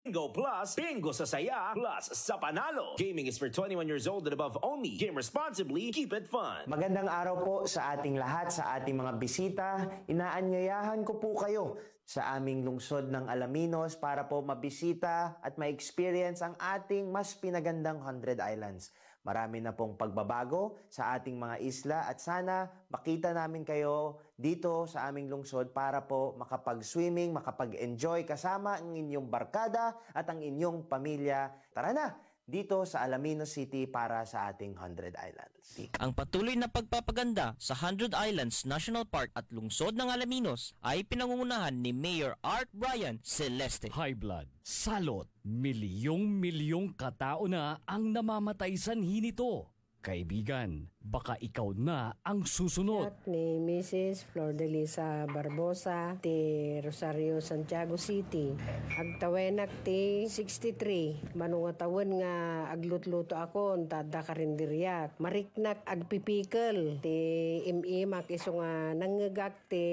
Bingo Plus, Bingo sa saya, plus sa panalo. Gaming is for 21 years old and above only. Game responsibly, keep it fun. Magandang araw po sa ating lahat, sa ating mga bisita. Inaanyayahan ko po kayo sa aming lungsod ng Alaminos para po mabisita at ma-experience ang ating mas pinagandang 100 Islands. Marami na pong pagbabago sa ating mga isla at sana makita namin kayo dito sa aming lungsod para po makapag-swimming, makapag-enjoy kasama ang inyong barkada at ang inyong pamilya. Tara na! Dito sa Alaminos City para sa ating 100 Islands. Ang patuloy na pagpapaganda sa 100 Islands National Park at lungsod ng Alaminos ay pinangungunahan ni Mayor Art Brian Celeste. High blood, salot, milyong-milyong katao na ang namamatay sanhi nito. Kaibigan, baka ikaw na ang susunod. Ni Mrs. Flor de Lisa Barbosa, ti Rosario, Santiago City. Agtawenak ti 63. Manungatawan nga aglutluto ako, tada karindiryak. Mariknak agpipikal. Ti imimak iso nga nangagak ti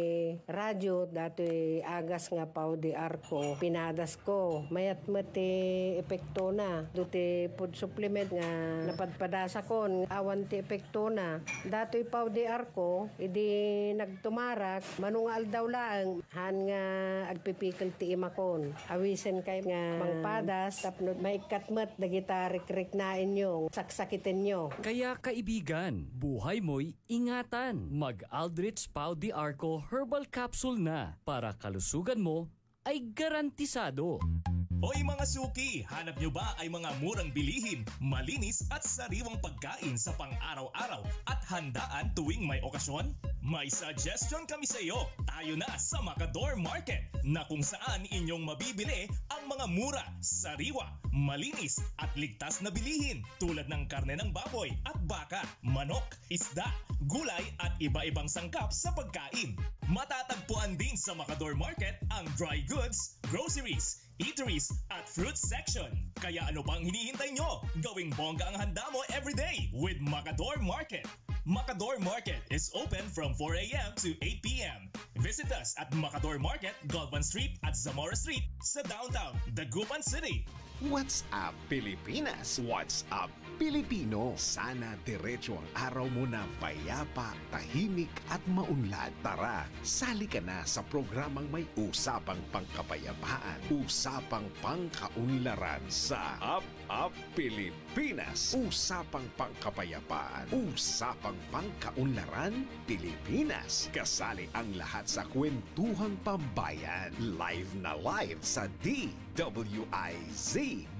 radyo, dato'y agas nga pao di arko. Pinadas ko. Mayat ti epekto na. Duti food supplement nga napadpadasa ko. Awan ti epekto na. Dato'y pao di arko, idi nagtumarak, manungal daw lang, han nga agpipikil ti imakon. Awisen kay nga mangpadas, tapno maikatmat, dagita rik-rik na inyo, saksakitin nyo. Kaya kaibigan, buhay mo'y ingatan. Mag-Aldrich Pau di Arco Herbal Capsule na para kalusugan mo ay garantisado. Hoy mga suki, hanap nyo ba ay mga murang bilihin, malinis at sariwang pagkain sa pang-araw-araw at handaan tuwing may okasyon? May suggestion kami sa iyo. Tayo na sa Macador Market na kung saan inyong mabibili ang mga mura, sariwa, malinis at ligtas na bilihin tulad ng karne ng baboy at baka, manok, isda, gulay at iba-ibang sangkap sa pagkain. Matatagpuan din sa Macador Market ang dry goods, groceries, eateries at fruit section. Kaya ano pang hinihintay nyo? Gawing bongga ang handa mo everyday with Macador Market. Macador Market is open from 4 a.m. to 8 p.m. Visit us at Macador Market, Galvan Street at Zamora Street sa downtown Dagupan City. What's up, Pilipinas? What's up, Pilipino? Sana diretso ang araw mo na payapa, tahimik at maunlad. Tara, sali ka na sa programang may usapang pangkapayapaan, usapang pangkaunlaran sa Up Pilipinas. Usapang pangkapayapaan, usapang pangkaunlaran Pilipinas. Kasali ang lahat sa kwentuhang pambayan. Live na live sa DWIZ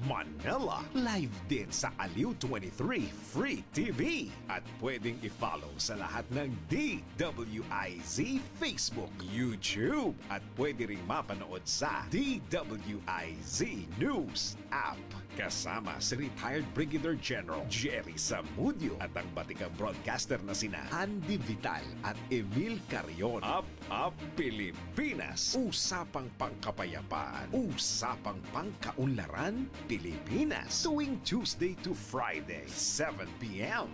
Manila. Live din sa Aliw 23 Free TV. At pwedeng i-follow sa lahat ng DWIZ Facebook, YouTube. At pwede ring mapanood sa DWIZ News app. Kasama si retired Brigadier General Jerry Zamudio at ang batikang broadcaster na sina Andy Vital at Emil Carrion. Up Pilipinas. Usapang pangkapayapaan. Usapang pangkaunlaran Pilipinas. Tuwing Tuesday to Friday, 7 p.m.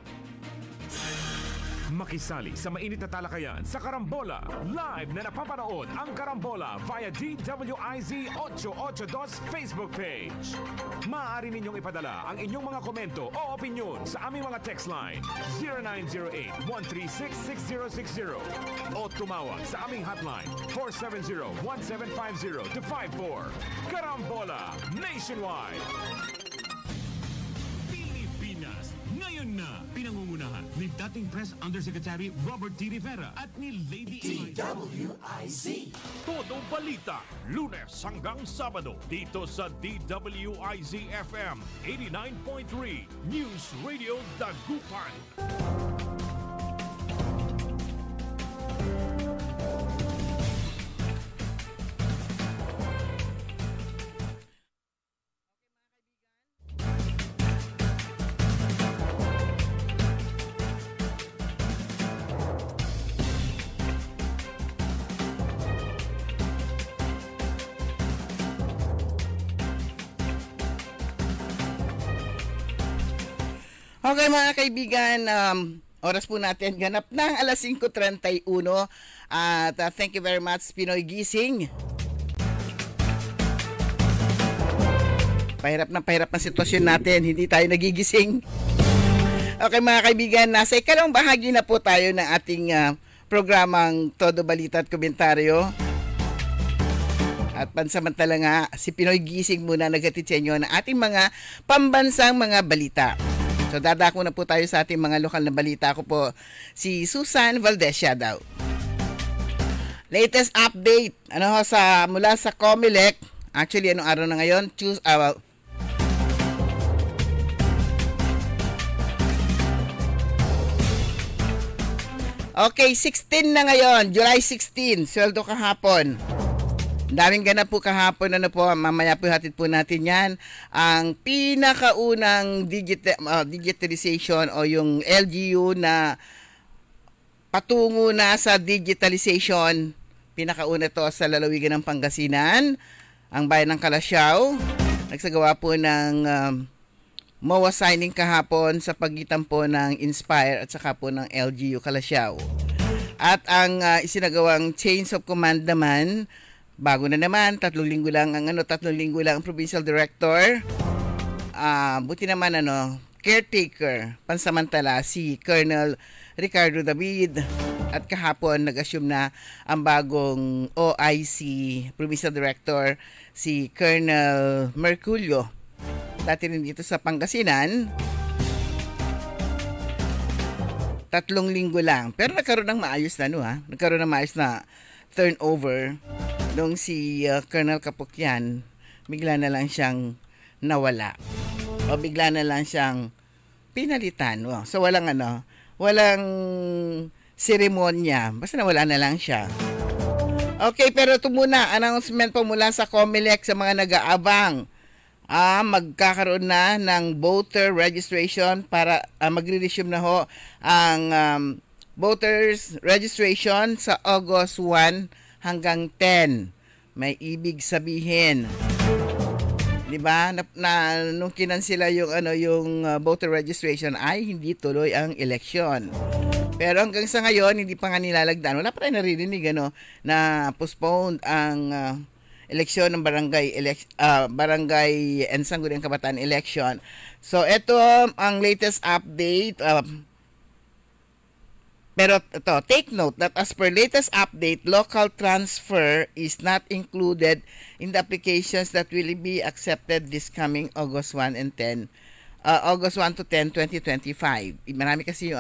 Makisali sa mainit na talakayan sa Karambola. Live na napapanood ang Karambola via DWIZ 882 Facebook page. Maaari ninyong ipadala ang inyong mga komento o opinyon sa aming mga text line 0908-136-6060 o tumawag sa aming hotline 470-1750-54. Karambola Nationwide. Pilipinas, ngayon na pinangungunahan ni dating Press Undersecretary Robert T. Rivera at ni Lady DWIZ. Todo balita, Lunes hanggang Sabado dito sa DWIZ FM 89.3 News Radio Dagupan. Okay mga kaibigan, oras po natin ganap ng alas 5:31 at thank you very much Pinoy Gising. Pahirap na sitwasyon natin. Hindi tayo nagigising. Okay mga kaibigan, nasa ikalawang bahagi na po tayo ng ating programang Todo Balita at Komentaryo. At pansamantala nga, si Pinoy Gising muna naghatid sa inyo ng ating mga pambansang mga balita. So dadako na po tayo sa ating mga lokal na balita. Ako po si Susan Valdez daw. Latest update mula sa COMELEC. Actually, anong araw na ngayon? Okay, 16 na ngayon. July 16. Sweldo kahapon. Daming ganap po kahapon. Mamaya po hatid po natin yan. Ang pinakaunang digitalization o yung LGU na patungo na sa digitalization. Pinakauna to sa lalawigan ng Pangasinan. Ang bayan ng Calasiao. Nagsagawa po ng MOA signing kahapon sa pagitan po ng Inspire at saka po ng LGU Calasiao. At ang isinagawang change of command naman, bago na naman, 3 linggo lang ang provincial director. Buti naman caretaker, pansamantala si Colonel Ricardo David. At kahapon nag-assume na ang bagong OIC provincial director si Colonel Merculio. Dati rin dito sa Pangasinan. 3 linggo lang. Pero nagkaroon ng maayos na Nagkaroon ng maayos na turnover. Nung si Colonel Kapukyan, bigla na lang siyang nawala. O bigla na lang siyang pinalitan. So walang seremonya. Basta nawala na lang siya. Okay, pero ito muna, announcement po mula sa COMELEC sa mga nag-aabang. Magkakaroon na ng voter registration para magre-resume na ho ang voters registration sa August 1 hanggang 10. May ibig sabihin, 'di ba? Nung kinansela yung voter registration ay hindi tuloy ang eleksyon. Pero hanggang sa ngayon hindi pa nga nilalagdan. Wala pa rin naririnig na postponed ang eleksyon ng barangay and Sangguniang Kabataan election. So ito ang latest update. Pero ito, take note that as per latest update, local transfer is not included in the applications that will be accepted this coming August 1 and 10. August 1 to 10, 2025. Marami kasi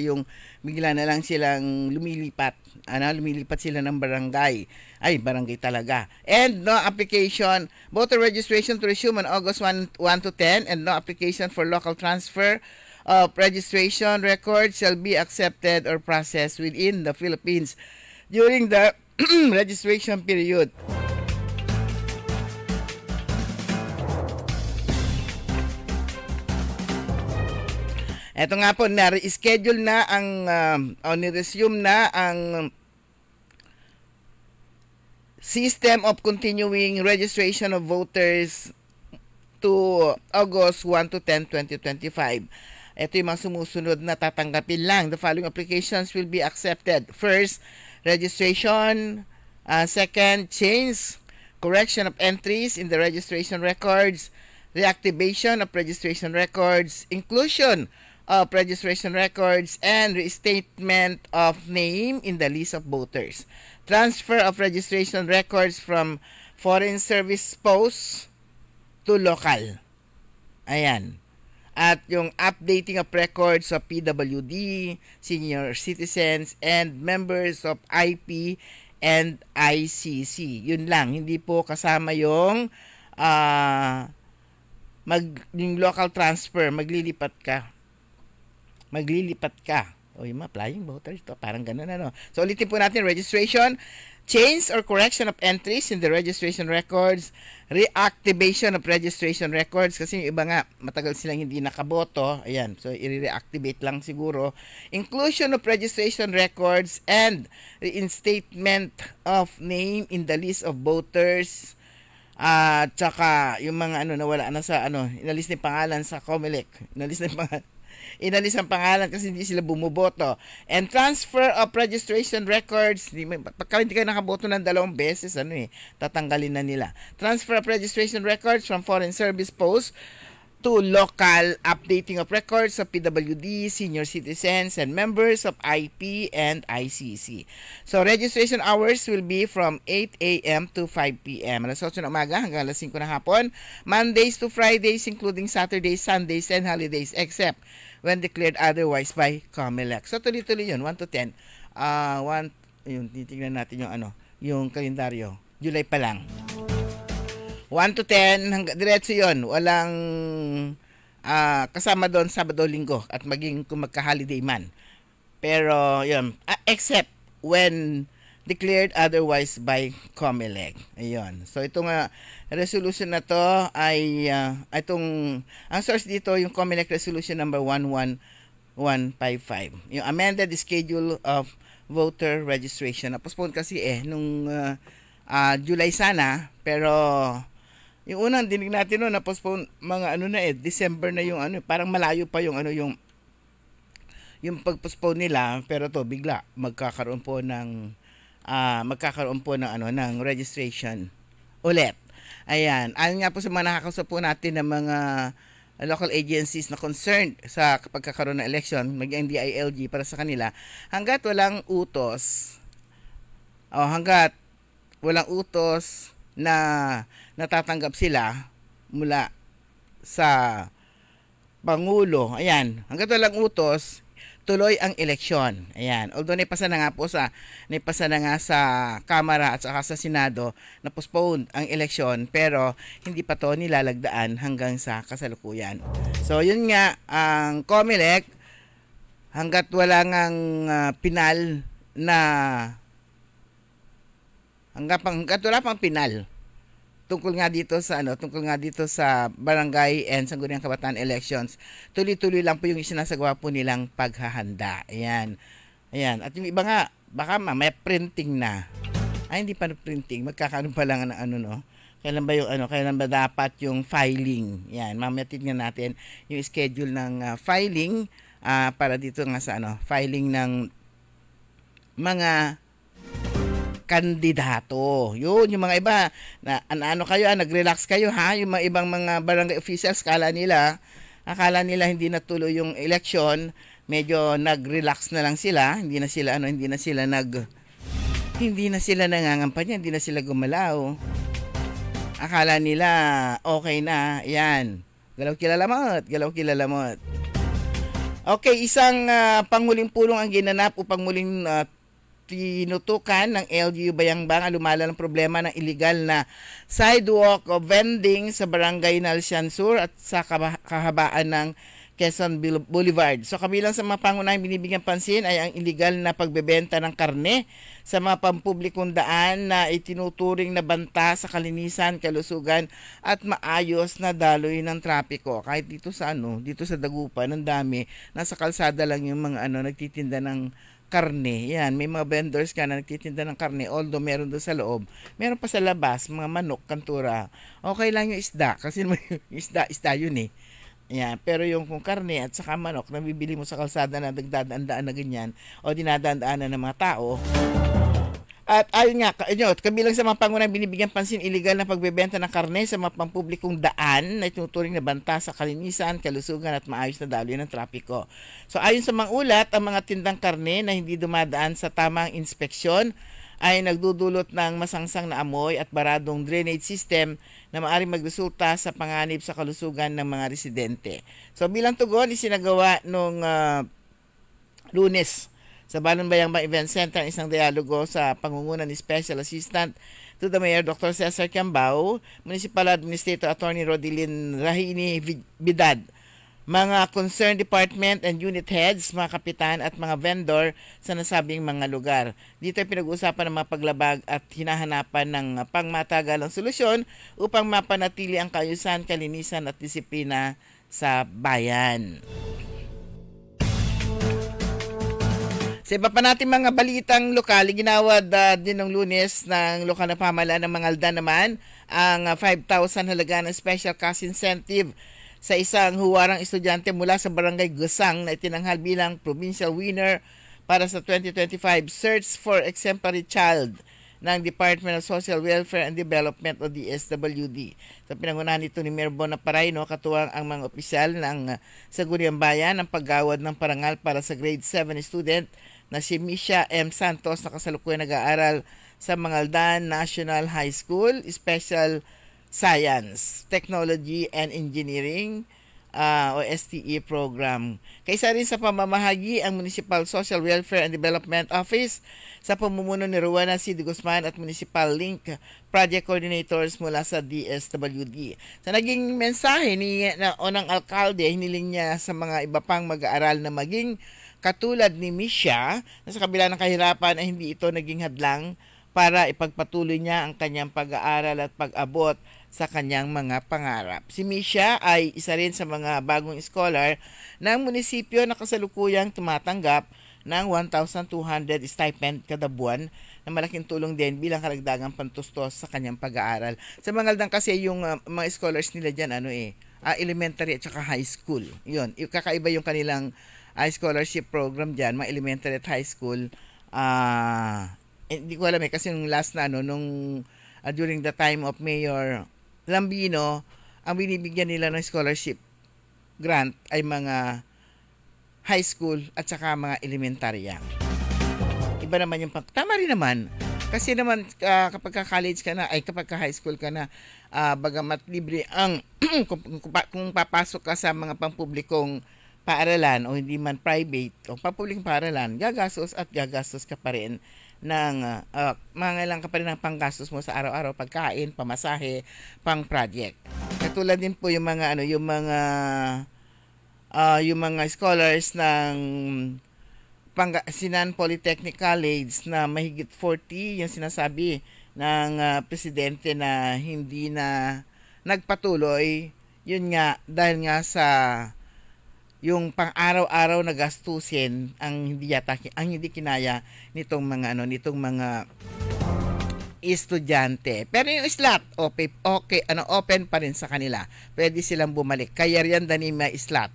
yung bigla na lang silang lumilipat. Lumilipat sila ng barangay. Ay, barangay talaga. And no application, voter registration to resume on August 1 to 10 and no application for local transfer of registration records shall be accepted or processed within the Philippines during the registration period. Ito nga po, na-reschedule na ni-resume na ang system of continuing registration of voters to August 1 to 10, 2025. Ito yung mga sumusunod na tatanggapin lang. The following applications will be accepted. First, registration. Second, change, correction of entries in the registration records, reactivation of registration records, inclusion of registration records, and restatement of name in the list of voters. Transfer of registration records from foreign service posts to local. Ayan. At yung updating of records of PWD, senior citizens, and members of IP and ICC. Yun lang. Hindi po kasama yung yung local transfer. Maglilipat ka. O yung mga flying voters, ito, parang ganun So ulitin po natin, registration, change or correction of entries in the registration records, reactivation of registration records, kasi yung iba nga, matagal silang hindi nakaboto, ayan, so i-reactivate lang siguro, inclusion of registration records, and reinstatement of name in the list of voters, tsaka yung mga nawala na sa inalis na pangalan sa COMELEC, inalis na pangalan inalis ang pangalan kasi hindi sila bumuboto. And transfer of registration records, pagka hindi kayo nakaboto ng 2 beses, tatanggalin na nila. Transfer of registration records from Foreign Service Post to local, updating of records of PWD, senior citizens, and members of IP and ICC. So, registration hours will be from 8 a.m. to 5 p.m. Alas 8 ng umaga hanggang alas 5 ng hapon. Mondays to Fridays, including Saturdays, Sundays, and holidays, except when declared otherwise by COMELEC. So, tuloy-tuloy yun, 1 to 10. Yun, titignan natin yung kalendaryo. July pa lang. 1 to 10, hanggang diretso yun. Walang kasama doon Sabado, Linggo at maging kung magka-holiday man. Pero yun, except when declared otherwise by COMELEC. Ayun. So itong resolution na to ay ang source dito yung COMELEC resolution number 11155. Yung amended schedule of voter registration. Na-postpone kasi nung July sana, pero yung unang dinig natin noon na-postpone mga December na yung parang malayo pa yung yung pag-postpone nila, pero to bigla magkakaroon po ng ng registration ulit. Ayan, ayon nga po sa mga nakakausap po natin ng mga local agencies na concerned sa pagkakaroon ng election, maging DILG para sa kanila, hanggat walang utos na natatanggap sila mula sa Pangulo. Ayan, hanggat walang utos, tuloy ang eleksyon. Ayan, although naipasa na nga sa Kamara at saka sa Senado na postpone ang eleksyon, pero hindi pa to nilalagdaan hanggang sa kasalukuyan. So yun nga, ang COMELEC, hanggat wala ngang pinal na hanggat wala pang pinal tungkol nga dito sa barangay and sangguniang kabataan elections, tuloy-tuloy lang po yung isinasagawa po nilang paghahanda. Ayan. At yung iba nga, baka may printing na. Ay, hindi pa printing. Magkakaroon pa lang Kailan ba dapat yung filing? Yan, mamaya tignan natin yung schedule ng filing para dito nga sa filing ng mga kandidato. Yun, yung mga iba na nag-relax kayo Yung mga ibang mga barangay officials akala nila hindi natuloy yung election, medyo nag-relax na lang sila, hindi na sila nangangampanya, hindi na sila gumalaw. Akala nila okay na. Yan. Galaw kilalamot. Okay, isang panghuling pulong ang ginanap upang muling tinutukan ng LGU Bayambang ang lumalang problema ng illegal na sidewalk o vending sa barangay Nalsian Sur at sa kahabaan ng Quezon Boulevard. So kabilang sa mga pangunahing binibigyan pansin ay ang illegal na pagbebenta ng karne sa mga pampublikong daan na itinuturing na banta sa kalinisan, kalusugan at maayos na daloy ng trapiko. Kahit dito sa Dagupan, ang dami, nasa kalsada lang yung mga nagtitinda ng karne. Yan, may mga vendors na nagtitinda ng karne, although meron doon sa loob. Meron pa sa labas, mga manok, kantura. Okay lang yung isda, kasi isda yun Yan, pero yung kung karne at saka manok, nabibili mo sa kalsada na dagdadaan na ganyan, o dinadaan-daanan ng mga tao. At ayun nga, kabilang sa mga pangunahing binibigyan pansin, illegal na pagbebenta ng karne sa mga pampublikong daan na ituturing na banta sa kalinisan, kalusugan at maayos na daloy ng trapiko. So ayon sa mga ulat, ang mga tindang karne na hindi dumadaan sa tamang inspeksyon ay nagdudulot ng masangsang na amoy at baradong drainage system na maaaring magresulta sa panganib sa kalusugan ng mga residente. So bilang tugon, isinagawa nung Lunes sa Balon-Bayang Event Center isang dialogo sa pangunguna ni Special Assistant to the Mayor Dr. Cesar Kiambao, Municipal Administrator Attorney Rodilyn Rahini Bidad, mga concerned department and unit heads, mga kapitan at mga vendor sa nasabing mga lugar. Dito ay pinag-uusapan ng mga paglabag at hinahanapan ng pangmatagalang solusyon upang mapanatili ang kaayusan, kalinisan at disiplina sa bayan. Sa iba pa natin mga balitang lokal, ginawad din ng Lunes ng lokal na pamahalaan ng Mangaldan naman ang 5,000 halaga ng special cash incentive sa isang huwarang estudyante mula sa Barangay Gusang na itinanghal bilang provincial winner para sa 2025 Search for Exemplary Child ng Department of Social Welfare and Development o DSWD. Sa pinangunahan nito ni Mayor Bona Parayno, katuwang ang mga opisyal ng Sangguniang Bayan ang paggawad ng parangal para sa grade 7 student na si Misha M. Santos na kasalukuyan nag-aaral sa Mangaldan National High School, Special Science, Technology and Engineering o STE program. Kaysa rin sa pamamahagi ang Municipal Social Welfare and Development Office sa pamumuno ni Rowena C. de Guzman at Municipal Link Project Coordinators mula sa DSWD. Sa naging mensahe ni unang alkalde, hiniling niya sa mga iba pang mag-aaral na maging katulad ni Misha na sa kabila ng kahirapan ay hindi ito naging hadlang para ipagpatuloy niya ang kanyang pag-aaral at pag-abot sa kanyang mga pangarap. Si Misha ay isa rin sa mga bagong scholar ng munisipyo na kasalukuyang tumatanggap ng 1,200 stipend kada buwan na malaking tulong din bilang karagdagang pantustos sa kanyang pag-aaral. Sa Mangaldan kasi yung mga scholars nila dyan, elementary at saka high school. Yun, kakaiba yung kanilang scholarship program dyan, mga elementary at high school. Hindi ko alam kasi yung last na during the time of Mayor Lambino, ang binibigyan nila ng scholarship grant ay mga high school at saka mga elementarya. Iba naman yung tama rin naman. Kasi naman kapag ka-college ka na, kapag ka-high school ka na, bagamat libre ang kung papasok ka sa mga pampublikong paaralan o hindi man private o pampublikong paaralan, gagastos ka pa rin ng mangailangan ka pa rin ng panggastos mo sa araw-araw, pagkain, pamasahe, pang project. Katulad din po yung mga yung mga scholars ng Pangasinan Polytechnic College na mahigit 40 yung sinasabi ng presidente na hindi na nagpatuloy, yun nga dahil nga sa yung pang-araw-araw na gastusin ang hindi kinaya nitong mga estudyante. Pero yung slot open pa rin sa kanila. Pwede silang bumalik. Kaya riyan danima slot.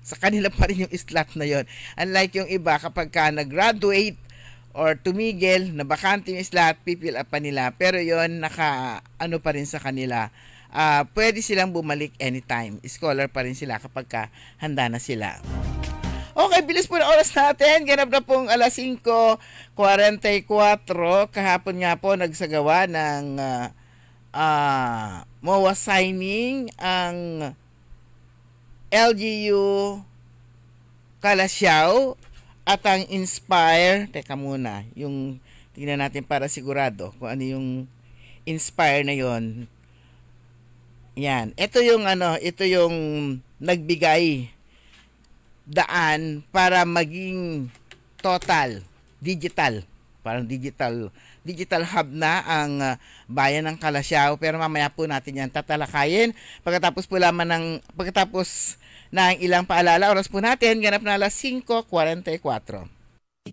Sa kanila pa rin yung slot na yon. Unlike yung iba kapag ka nag-graduate or tumigil na bakante yung slot, pipil up pa nila. Pero yon pa rin sa kanila. Pwede silang bumalik anytime. Scholar pa rin sila kapag handa na sila. Okay, bilis po na oras natin. Ganap na pong 5:44. Kahapon nga po nagsagawa ng MOA signing ang LGU Calasiao at ang Inspire. Teka muna, yung tingnan natin para sigurado kung ano yung Inspire na yon. Yan. Ito yung nagbigay daan para maging total digital. Parang digital hub na ang bayan ng Calasiao, pero mamaya po natin yan tatalakayin. Pagkatapos na ang ilang paalala, oras po natin ganap na 5:44.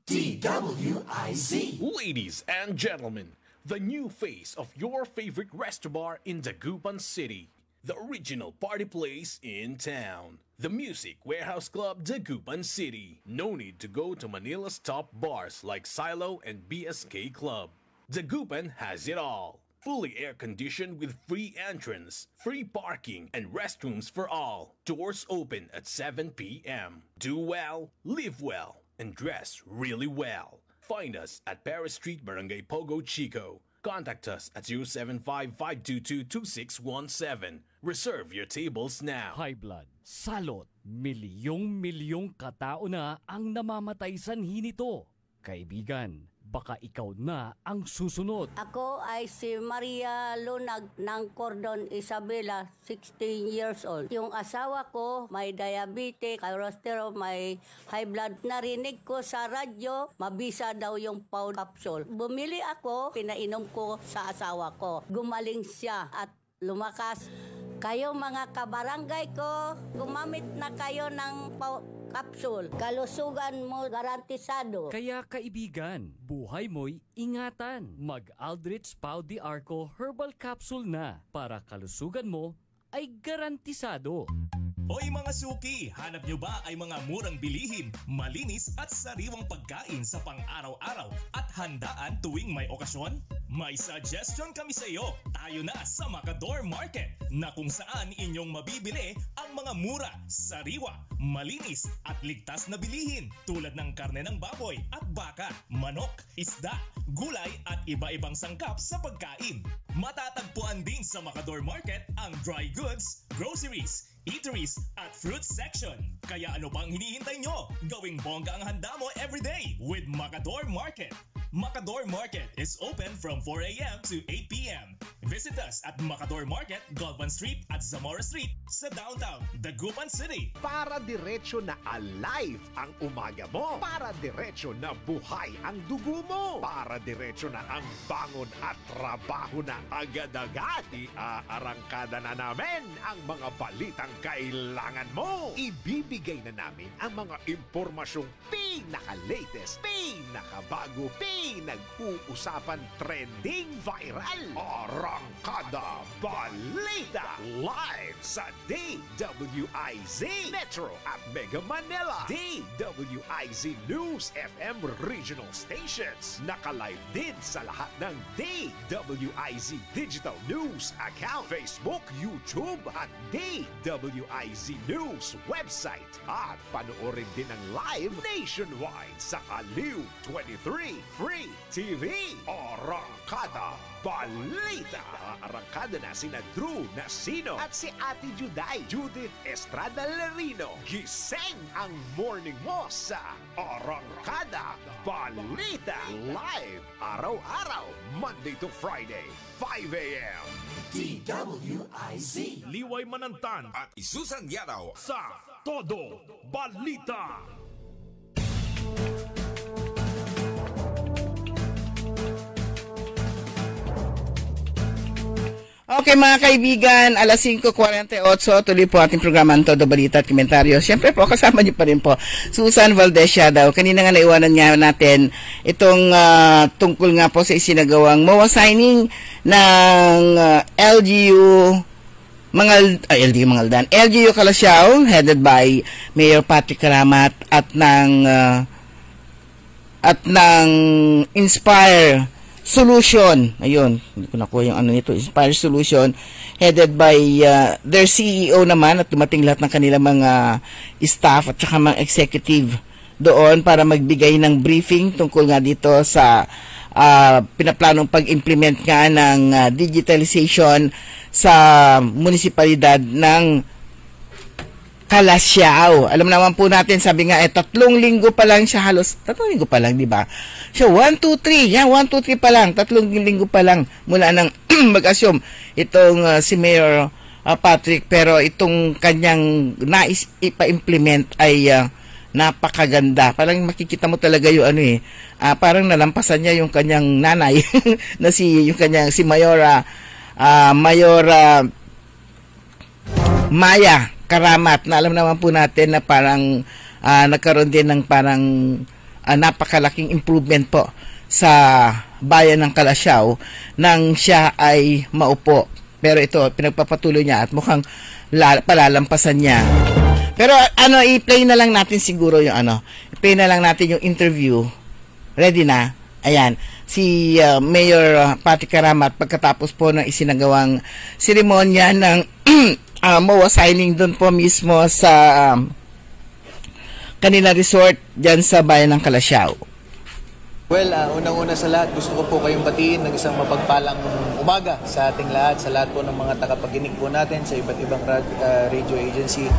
DWIZ. Ladies and gentlemen, the new face of your favorite resto bar in Dagupan City. The original party place in town. The Music Warehouse Club Dagupan City. No need to go to Manila's top bars like Silo and BSK Club. Dagupan has it all. Fully air-conditioned with free entrance, free parking, and restrooms for all. Doors open at 7 p.m. Do well, live well, and dress really well. Find us at Paris Street, Barangay Pogo, Chico. Contact us at 075-522-2617. Reserve your tables now. High blood, salot, milyong katao na ang namamatay sanhi nito. Kaibigan, baka ikaw na ang susunod. Ako ay si Maria Lunag ng Cordon Isabela, 16 years old. Yung asawa ko may diabetes, cholesterol, may high blood. Narinig ko sa radyo, mabisa daw yung powder capsule. Bumili ako, pinainom ko sa asawa ko. Gumaling siya at lumakas. Kayo mga kabarangay ko, gumamit na kayo ng capsule. Kalusugan mo garantisado. Kaya kaibigan, buhay mo'y ingatan. Mag Aldrich Pau de Arco Herbal Capsule na para kalusugan mo ay garantisado. Hoy mga suki, hanap nyo ba ay mga murang bilihin, malinis at sariwang pagkain sa pang-araw-araw at handaan tuwing may okasyon? May suggestion kami sa iyo. Tayo na sa Macador Market na kung saan inyong mabibili ang mga mura, sariwa, malinis at ligtas na bilihin tulad ng karne ng baboy at baka, manok, isda, gulay at iba-ibang sangkap sa pagkain. Matatagpuan din sa Macador Market ang dry goods, groceries, eateries at fruit section. Kaya ano pang hinihintay nyo? Gawing bongga ang handa mo everyday with Macador Market. Macador Market is open from 4 a.m. to 8 p.m. Visit us at Macador Market, Galvan Street at Zamora Street sa downtown, Dagupan City. Para diretso na alive ang umaga mo. Para diretso na buhay ang dugo mo. Para diretso na ang bangon at trabaho na agad-agad. Iaarangkada na namin ang mga balitang kailangan mo. Ibibigay na namin ang mga impormasyong pinaka-latest, pinakabago, pinag-uusapan, trending, viral. Arangkada Balita live sa DWIZ Metro at Mega Manila. DWIZ News FM regional stations. Naka-live din sa lahat ng DWIZ Digital News account, Facebook, YouTube at DWIZ News website. At panoorin din ang live nationwide sa Aliw 23 Free TV. Arangkada Balita. Arangkada na sina Drew Nasino at si Ate Juday, Judith Estrada Larino. Gising ang morning mo sa Arangkada Balita. Live araw-araw, Monday to Friday, 5 a.m. DWIZ. Liway Manantan at Isusan Yaraw sa Todo Balita. Okay mga kaibigan, alas 5:48, tuloy po ating programa ang Todo Balita at Komentaryo. Siyempre po, kasama niyo pa rin po Susan Valdez daw. Kanina nga naiwanan nga natin itong tungkol nga po sa isinagawang MOA signing ng LGU LGU Calasiao, headed by Mayor Patrick Karamat at ng Inspire Solution. Ayun, hindi ko nakuha yung ano nito. Inspire Solution, headed by their CEO naman, at dumating lahat ng kanilang mga staff at saka mga executive doon para magbigay ng briefing tungkol nga dito sa pinaplanong pag-implement nga ng digitalization sa munisipalidad ng Calasiao. Alam naman po natin, sabi nga, 3 linggo pa lang siya, halos 3 linggo pa lang, di ba? So, 1, 2, 3. Yan, 1, 2, 3 pa lang. 3 linggo pa lang mula nang mag-assume itong si Mayor Patrick. Pero itong kanyang nais ipa-implement ay napakaganda. Parang makikita mo talaga yung parang nalampasan niya yung kanyang nanay na si Mayora Maya Karamat, na alam naman po natin na parang nagkaroon din ng parang napakalaking improvement po sa bayan ng Calasiao nang siya ay maupo. Pero ito, pinagpapatuloy niya at mukhang palalampasan niya. Pero i-play na lang natin siguro yung i-play na lang natin yung interview. Ready na? Ayan, si Mayor Patrick Karamat pagkatapos po ng isinagawang seremonya ng MOA signing doon po mismo sa kanila resort dyan sa bayan ng Calasiao. Well, unang-una sa lahat, gusto ko po kayong batiin ng isang mapagpalang umaga sa ating lahat, sa lahat po ng mga tagapaginig po natin sa iba't ibang radio agency.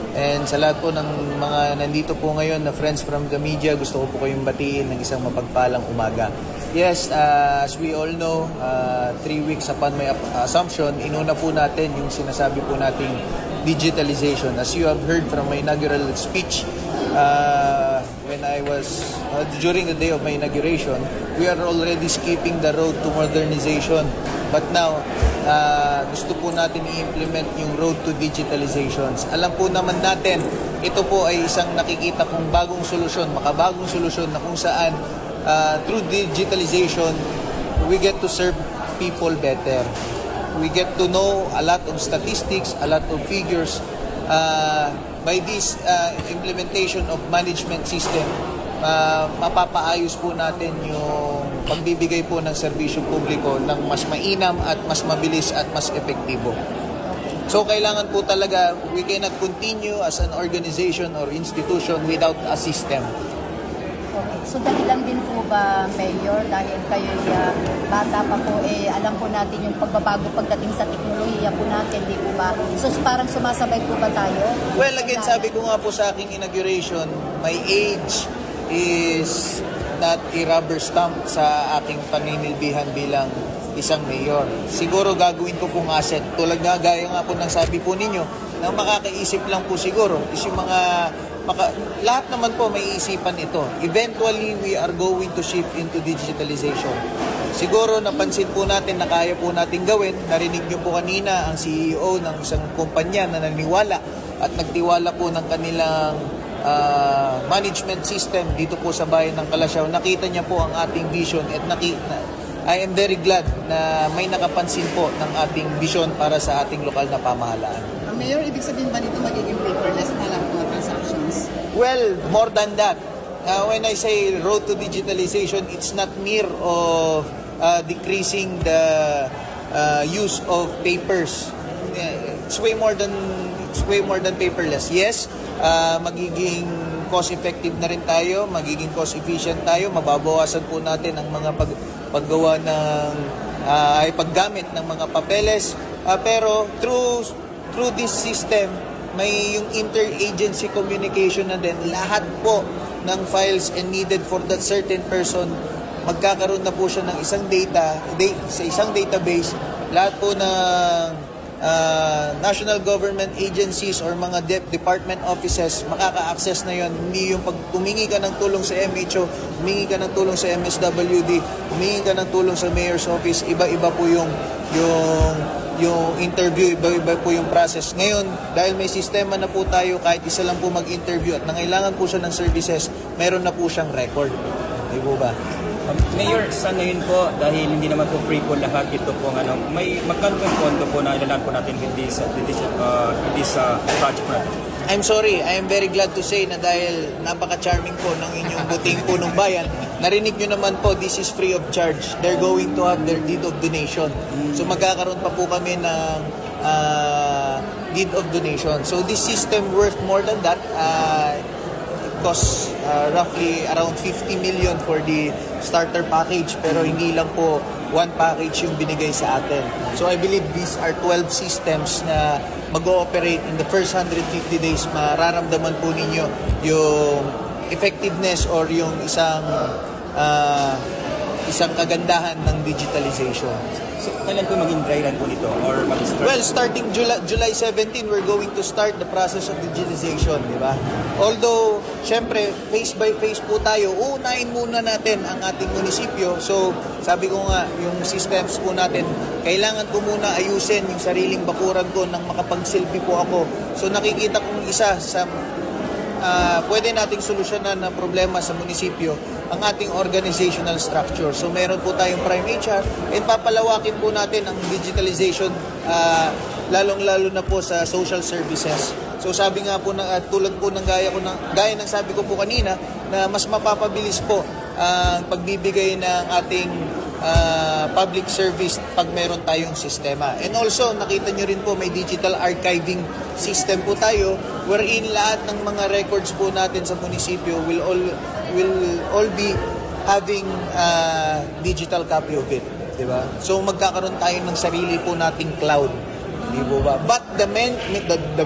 And sa lahat po ng mga nandito po ngayon na friends from the media, gusto ko po kayong batiin ng isang mapagpalang umaga. Yes, as we all know, 3 weeks upon my assumption, inuna po natin yung sinasabi po nating digitalization. As you have heard from my inaugural speech, when I was, during the day of my inauguration, we are already skipping the road to modernization. But now, gusto po natin i-implement yung road to digitalization. Alam po naman natin, ito po ay isang nakikita kong bagong solusyon, makabagong solusyon na kung saan through digitalization, we get to serve people better. we get to know a lot of statistics, a lot of figures. By this implementation of management system, mapapaayos po natin yung pagbibigay po ng serbisyo publiko ng mas mainam at mas mabilis at mas epektibo. So kailangan po talaga, we cannot continue as an organization or institution without a system. Okay. So dahilan din po ba, Mayor, dahil kayo bata pa po, alam po natin yung pagbabago pagdating sa teknolohiya po natin, di po ba? So parang sumasabay po ba tayo? Well, again, sabi ko nga po sa aking inauguration, my age is not a rubber stamp sa aking paninilbihan bilang isang mayor. Siguro gagawin ko pong asset. Tulad nga, gaya nga po ng sabi po ninyo, nang makakaisip lang po siguro is yung mga lahat naman po may isipan ito. Eventually, we are going to shift into digitalization. Siguro napansin po natin na kaya po natin gawin. Narinig niyo po kanina ang CEO ng isang kumpanya na naniwala at nagtiwala po ng kanilang management system dito po sa bayan ng Kalasyaw. Nakita niya po ang ating vision at I am very glad na may nakapansin po ng ating vision para sa ating lokal na pamahalaan. Mayor, ibig sabihin ba nito magiging paperless na lang mga transactions? Well, more than that. When I say road to digitalization, it's not mere of decreasing the use of papers. It's way more than paperless. Yes, magiging cost-effective na rin tayo, magiging cost-efficient tayo, mababawasan po natin ang mga paggawa ng paggamit ng mga papeles. Pero through this system, may yung interagency communication na din. Lahat po ng files and needed for that certain person, magkakaroon na po siya ng isang sa isang database. Lahat po ng national government agencies or mga department offices, makaka-access na yon. Hindi yung pag humingi ka ng tulong sa MHO, humingi ka ng tulong sa MSWD, humingi ka ng tulong sa mayor's office, iba-iba po yung interview, iba-iba po yung process. Ngayon, dahil may sistema na po tayo, kahit isa lang po mag-interview at nangailangan po siya ng services, meron na po siyang record. Di po ba? Mayor, sa ngayon po, dahil hindi naman po free po lahat ito po, may magkano pondo po na ilalaan po natin with this project natin? I'm sorry, I am very glad to say na dahil napaka-charming po ng inyong buting punong bayan, narinig nyo naman po, this is free of charge. They're going to have their deed of donation. So magkakaroon pa po kami ng deed of donation. So this system worth more than that. Costs roughly around 50 million for the starter package, pero hindi lang po one package yung binigay sa atin. So I believe these are 12 systems na mag-ooperate in the first 150 days. Mararamdaman po ninyo yung effectiveness or yung isang kagandahan ng digitalization. So, kailan po maging dry run po nito? Or mag-start? Well, starting July 17, we're going to start the process of digitalization, di ba? Although, syempre, phase by phase po tayo, uunahin muna natin ang ating munisipyo. So, sabi ko nga, yung systems po natin, kailangan ko muna ayusin yung sariling bakuran ko nang makapagsilbi po ako. So, nakikita kong isa sa pwede nating solusyonan na problema sa munisipyo ang ating organizational structure. So meron po tayong Prime HR and papalawakin po natin ang digitalization lalong-lalo na po sa social services. So sabi nga po tulad po ng gaya ng sabi ko po kanina na mas mapapabilis po ang pagbibigay ng ating public service pag meron tayong sistema. And also, nakita nyo rin po may digital archiving system po tayo wherein lahat ng mga records po natin sa munisipyo will all be having digital copy of it. Diba? So magkakaroon tayo ng sarili po nating cloud. Di ba? But the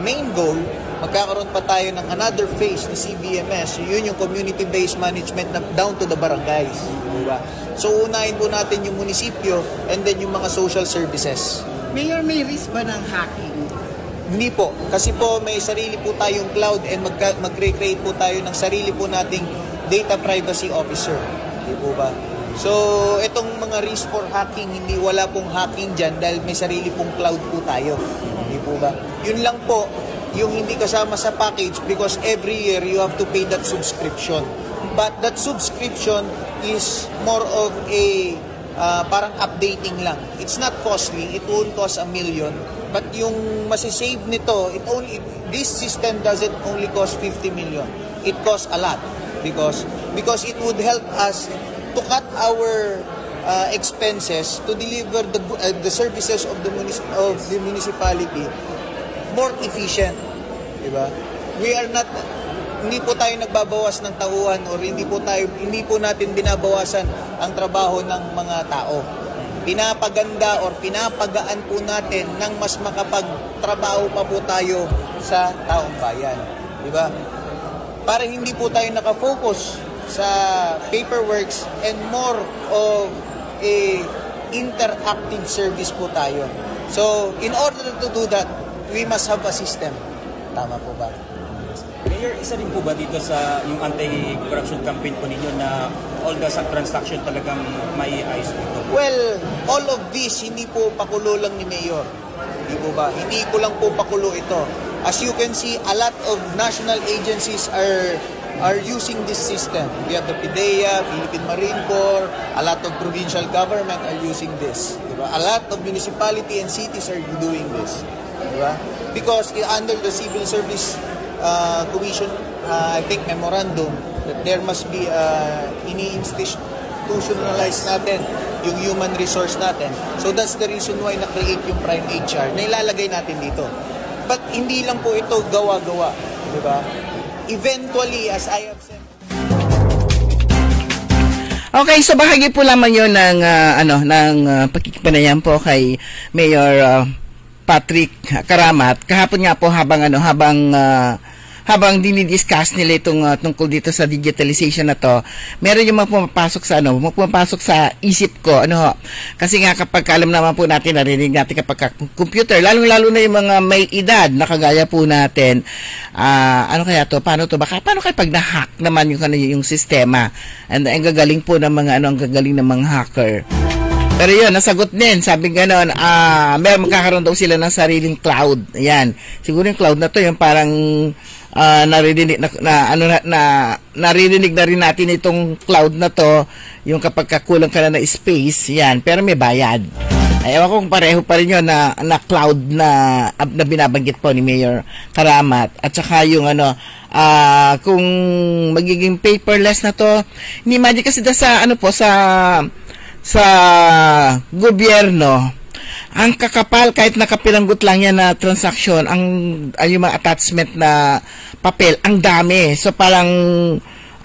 main goal, magkakaroon pa tayo ng another phase ni CBMS. Yun yung community-based management na down to the barangays. Diba? So unahin po natin yung munisipyo and then yung mga social services. Mayor, may risk ba ng hacking? Hindi po. Kasi po may sarili po tayong cloud and mag-create po tayo ng sarili po nating data privacy officer. Di po ba? So, itong mga risk for hacking, wala pong hacking dyan dahil may sarili pong cloud po tayo. Di po ba? Yun lang po, yung hindi kasama sa package because every year you have to pay that subscription. But that subscription is more of a parang updating lang. It's not costly. It won't cost $1 million. But yung masisave nito, this system doesn't only cost 50 million. It costs a lot because it would help us to cut our expenses to deliver the services of the municipality more efficient. Diba? Hindi po tayo nagbabawas ng tauhan or hindi po natin binabawasan ang trabaho ng mga tao. Pinapaganda or pinapagaan po natin nang mas makapagtrabaho pa po tayo sa taong bayan. Diba? Para hindi po tayo nakafocus sa paperworks and more of a interactive service po tayo. So, in order to do that, we must have a system. Tama po ba? Mayor, isa rin po ba dito sa yung anti-corruption campaign po ninyo na all the transaction talagang may ayos dito? Well, all of this, hindi po pakulo lang ni Mayor. Hindi po ba? Hindi ko lang po pakulo ito. As you can see, a lot of national agencies are using this system. We have the PIDEA, Philippine Marine Corps, a lot of provincial government are using this. Diba? A lot of municipality and cities are doing this. Diba? Because under the Civil Service Commission, I think memorandum, that there must be ini-institutionalize natin yung human resource natin. So that's the reason why na-create yung Prime HR na ilalagay natin dito. But hindi lang po ito gawa-gawa. Diba? Eventually, as I have said. Okay, so bahagi po lamang yun ng pakikipanayan po kay Mayor Patrick Karamat. Kahapon nga po habang dinidiscuss nila itong tungkol dito sa digitalization na to, meron yung pumapasok sa isip ko, kasi nga kapag alam naman po natin, narinig natin kapag computer, lalong-lalo na yung mga may edad na kagaya po natin, paano kaya pag na-hack naman yung sistema, and ang gagaling po ng mga ang gagaling ng mga hacker. Pero yun, nasagot din, sabi gano'n, magkakaroon daw sila ng sariling cloud. Ayan, siguro yung cloud na to, yung parang naririnig na rin natin itong cloud na to, yung kapag kulang ka na space, yan, pero may bayad. Ayaw kung pareho pa rin yun na cloud na binabanggit po ni Mayor Karamat. At saka yung kung magiging paperless na to, ni-imagine kasi sa gobyerno, ang kakapal, kahit nakapilanggot lang yan na transaction, yung mga attachment na papel, ang dami. So parang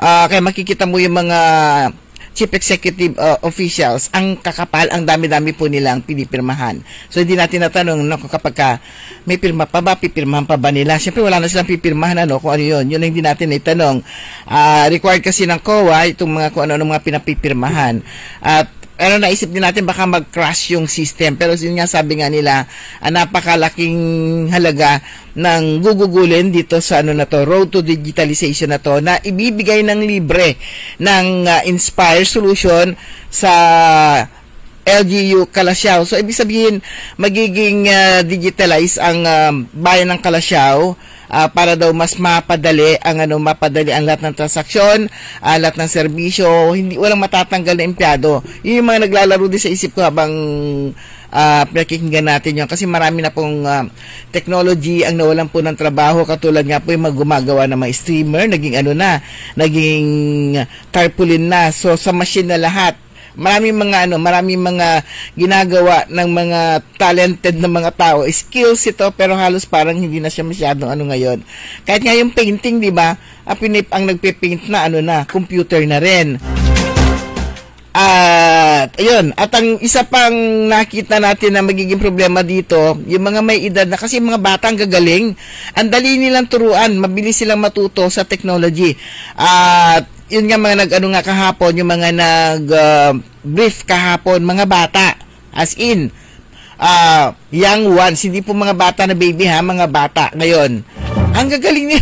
kaya makikita mo yung mga chief executive officials, ang kakapal, ang dami-dami po nilang pinipirmahan. So hindi natin natanong kapag may pirma pa ba, pipirmahan pa ba nila? Siyempre wala na silang pipirmahan, kung ano yun. Yun ang hindi natin itanong. Required kasi ng COA itong kung ano mga pinapipirmahan. At naisip din natin baka mag-crash yung system. Pero yun nga, sabi nga nila, napakalaking halaga ng gugugulin dito sa road to digitalization na to, na ibibigay ng libre ng Inspire solution sa LGU Calasiao. So ibig sabihin, magiging digitalize ang bayan ng Calasiao, para daw mas mapadali ang lahat ng transaksyon, lahat ng serbisyo, walang matatanggal na empleyado. Yun yung mga naglalaro din sa isip ko habang pinakikinggan natin yun, kasi marami na pong technology ang nawalan po ng trabaho, katulad nga po yung gumagawa ng mga streamer, naging tarpaulin na. So sa machine na lahat. Maraming mga ginagawa ng mga talented na mga tao. Skills ito, pero halos parang hindi na siya masyadong ngayon. Kahit nga yung painting, di ba? Ang nagpe-paint na computer na rin. Ayun, at ang isa pang nakita natin na magiging problema dito, yung mga may edad na, kasi mga batang gagaling, ang dali nilang turuan, mabilis silang matuto sa technology. Yun nga mga kahapon, yung mga brief kahapon, mga bata, as in, young ones, hindi po mga bata na baby mga bata ngayon. Ang gagaling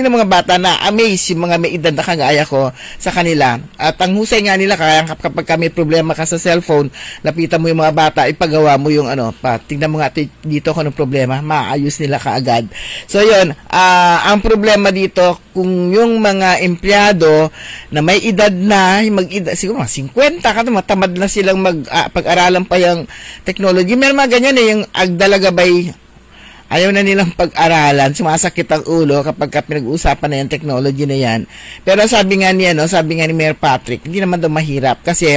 ng mga bata na amaze yung mga may edad na kagaya ko sa kanila. At ang husay nga nila, kaya kapag may problema ka sa cellphone, lapitan mo yung mga bata, ipagawa mo yung tingnan mo nga dito kung anong problema, maayos nila kaagad. So yun, ang problema dito, kung yung mga empleyado na may edad na, siguro mga 50, matamad na silang pag-aralan pa yung technology. Meron mga ganyan yung agdalagabay, ayaw na nilang pag-aralan, sumasakit ang ulo kapag pinag-uusapan na yung technology na yan. Pero sabi nga ni Mayor Patrick, hindi naman daw mahirap kasi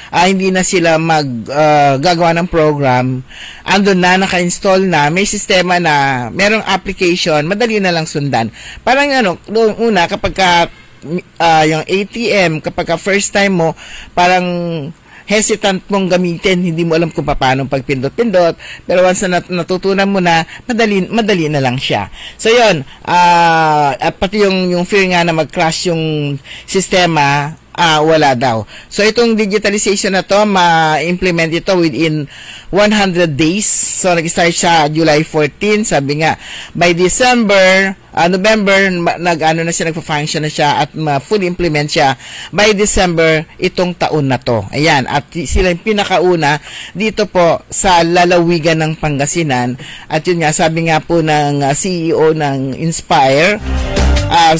hindi na sila gagawa ng program. Andun na, naka-install na, may sistema na, merong application, madali na lang sundan. Parang noong una, kapag yung ATM, kapag first time mo, parang hesitant mong gamitin, hindi mo alam kung paano pagpindot-pindot, pero once na natutunan mo na, madali na lang siya. So yun, at pati yung fear nga na mag-crash yung sistema, wala daw. So itong digitalization na to, ma-implement ito within 100 days. So nag-start siya July 14, sabi nga by November na siya, nagpa-function na siya at fully implement siya by December itong taon na to. Ayan, at sila yung pinakauna dito po sa lalawigan ng Pangasinan. At yun nga, sabi nga po ng CEO ng Inspire,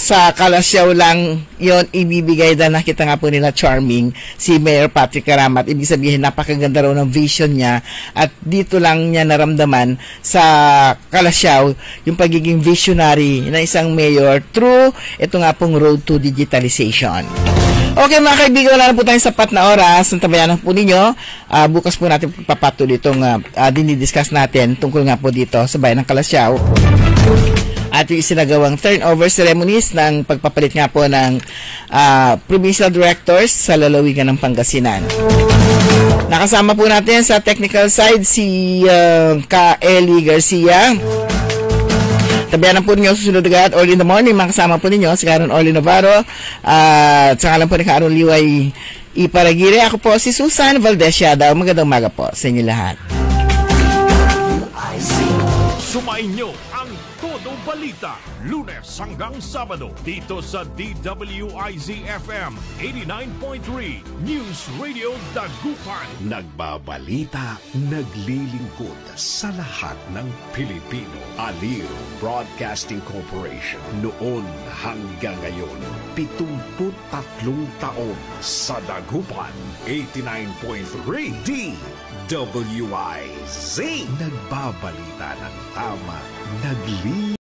sa Kalasyaw lang yon ibibigay dahil nakita nga po nila charming si Mayor Patrick Karamat. Ibig sabihin, napakaganda raw ng vision niya at dito lang niya naramdaman sa Kalasyaw yung pagiging visionary na isang mayor through ito nga pong road to digitalization. Okay mga kaibigan, wala na po tayong sapat na oras. Tabayanan po ninyo. Bukas po natin papatuloy itong dinidiscuss natin tungkol nga po dito sa bayan ng Kalasyaw. At yung isinagawang turnover ceremonies ng pagpapalit nga po ng provincial directors sa lalawigan ng Pangasinan. Nakasama po natin sa technical side si Ka Eli Garcia. Tabianan po ninyo susunod agad early in the morning. Makasama po ninyo si Karen Orly Navarro at sa ngalan po ni Karen Liway Iparagire. Ako po si Susan Valdesiada. Magandang umaga po sa inyo lahat. Sumain nyo ang Todo Balita, Lunes hanggang Sabado, dito sa DWIZ-FM 89.3 News Radio Dagupan. Nagbabalita, naglilingkod sa lahat ng Pilipino. Aliw Broadcasting Corporation. Noon hanggang ngayon, 73 taon sa Dagupan. 89.3 DWIZ. Nagbabalita ng tama,